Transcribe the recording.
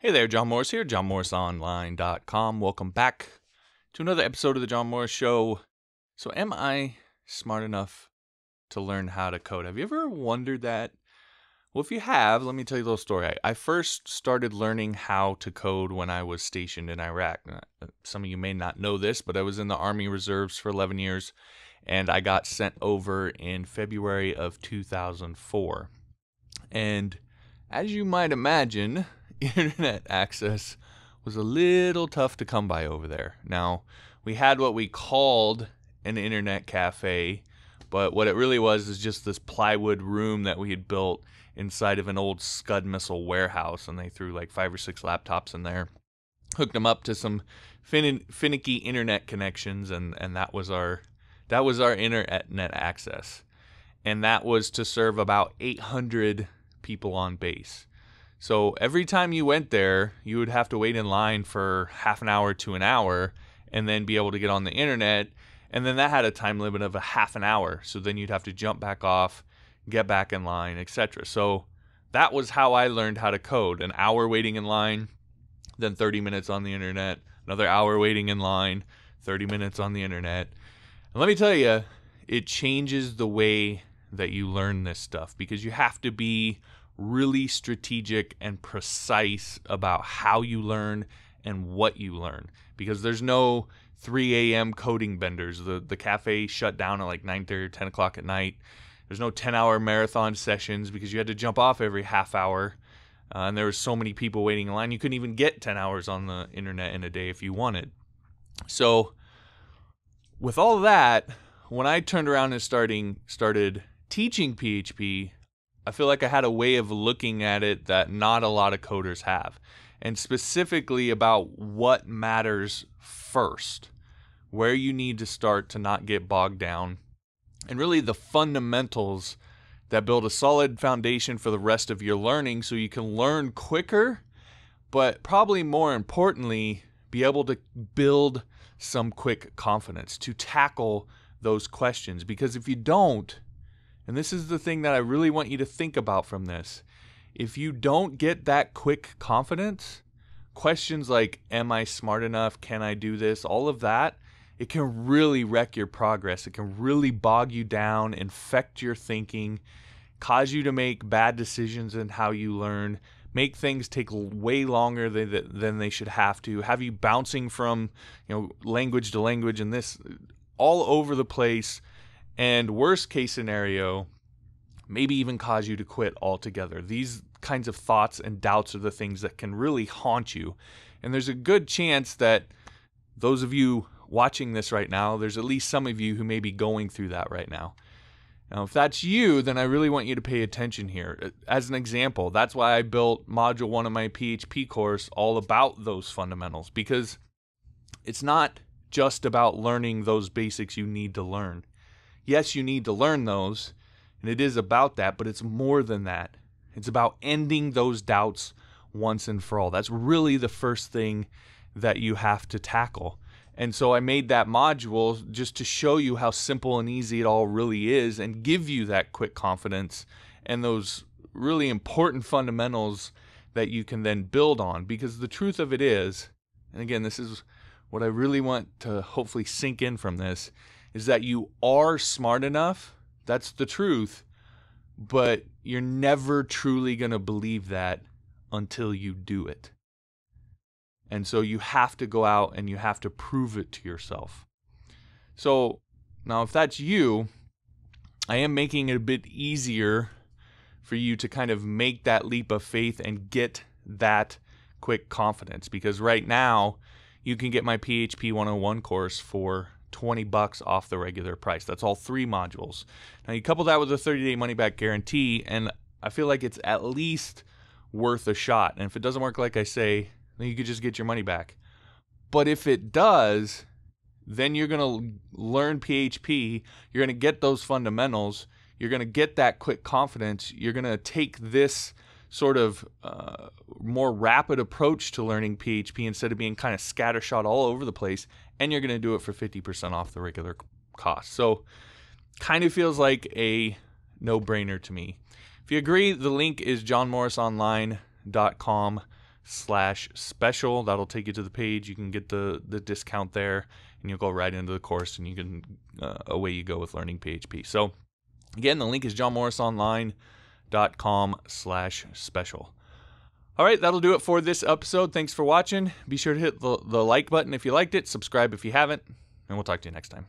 Hey there, John Morris here, johnmorrisonline.com. Welcome back to another episode of the John Morris Show. So am I smart enough to learn how to code? Have you ever wondered that? Well, if you have, let me tell you a little story. I first started learning how to code when I was stationed in Iraq. Some of you may not know this, but I was in the Army Reserves for 11 years, and I got sent over in February of 2004. And as you might imagine, internet access was a little tough to come by over there. Now, we had what we called an internet cafe, but what it really was is just this plywood room that we had built inside of an old Scud missile warehouse, and they threw like 5 or 6 laptops in there, hooked them up to some finicky internet connections, and that was our internet access. And that was to serve about 800 people on base. So every time you went there, you would have to wait in line for half an hour to an hour and then be able to get on the internet. And then that had a time limit of a half an hour. So then you'd have to jump back off, get back in line, etc. So that was how I learned how to code. An hour waiting in line, then 30 minutes on the internet, another hour waiting in line, 30 minutes on the internet. And let me tell you, it changes the way that you learn this stuff, because you have to be really strategic and precise about how you learn and what you learn, because there's no 3 a.m. coding benders. The cafe shut down at like 9:30 or 10 o'clock at night. There's no 10-hour marathon sessions because you had to jump off every half hour, and there were so many people waiting in line you couldn't even get 10 hours on the internet in a day if you wanted. So with all that, when I turned around and started teaching PHP, I feel like I had a way of looking at it that not a lot of coders have, and specifically about what matters first, where you need to start to not get bogged down, and really the fundamentals that build a solid foundation for the rest of your learning so you can learn quicker, but probably more importantly, be able to build some quick confidence to tackle those questions. Because if you don't, and this is the thing that I really want you to think about from this, if you don't get that quick confidence, questions like, am I smart enough? Can I do this? All of that, it can really wreck your progress. It can really bog you down, infect your thinking, cause you to make bad decisions in how you learn, make things take way longer than they should have you bouncing from language to language and this all over the place. And worst case scenario, maybe even cause you to quit altogether. These kinds of thoughts and doubts are the things that can really haunt you. And there's a good chance that those of you watching this right now, there's at least some of you who may be going through that right now. Now, if that's you, then I really want you to pay attention here. As an example, that's why I built Module 1 of my PHP course all about those fundamentals, because it's not just about learning those basics you need to learn. Yes, you need to learn those, and it is about that, but it's more than that. It's about ending those doubts once and for all. That's really the first thing that you have to tackle. And so I made that module just to show you how simple and easy it all really is, and give you that quick confidence and those really important fundamentals that you can then build on. Because the truth of it is, and again, this is what I really want to hopefully sink in from this, is that you are smart enough. That's the truth. But you're never truly going to believe that until you do it. And so you have to go out and you have to prove it to yourself. So now if that's you, I am making it a bit easier for you to kind of make that leap of faith and get that quick confidence. Because right now, you can get my PHP 101 course for $20 off the regular price. That's all 3 modules. Now you couple that with a 30-day money-back guarantee, and I feel like it's at least worth a shot. And if it doesn't work like I say, then you could just get your money back. But if it does, then you're going to learn PHP, you're going to get those fundamentals, you're going to get that quick confidence, you're going to take this sort of more rapid approach to learning PHP instead of being kind of scattershot all over the place, and you're going to do it for 50% off the regular cost. So kind of feels like a no-brainer to me. If you agree, the link is johnmorrisonline.com johnmorris.com/special. That'll take you to the page. You can get the discount there, and you'll go right into the course, and you can away you go with learning PHP. So again, the link is johnmorrisonline.com/special. All right, that'll do it for this episode. Thanks for watching. Be sure to hit the like button if you liked it, subscribe if you haven't, and we'll talk to you next time.